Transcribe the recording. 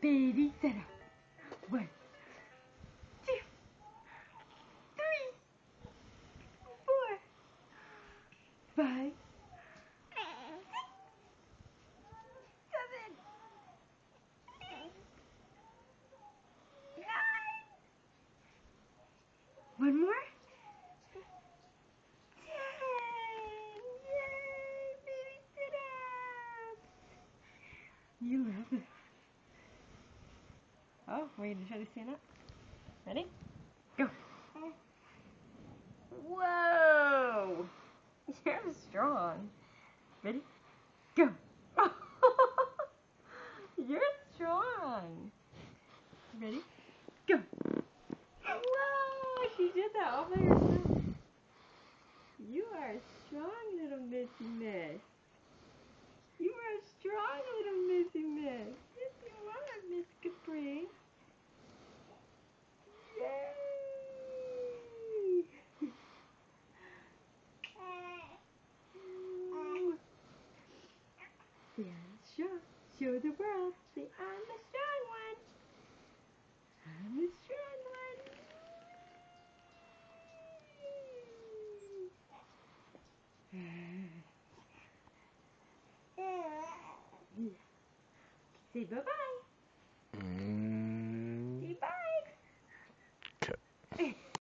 Baby, sit up. 1, 2, 3, 4, 5, 7, 8, 9. One more. 10. Yay, baby sit-ups. You love it. Oh, we're going to try to stand up. Ready? Go. Whoa! You're strong. Ready? Go. You're strong. Ready? Go. Whoa! She did that all by herself. You are a strong little Missy Miss. You are a strong little Missy Miss. Yes, you are, Miss Capri. Yay! Yeah, sure. Show the world. Say, I'm the strong one. I'm the strong one. Say bye-bye.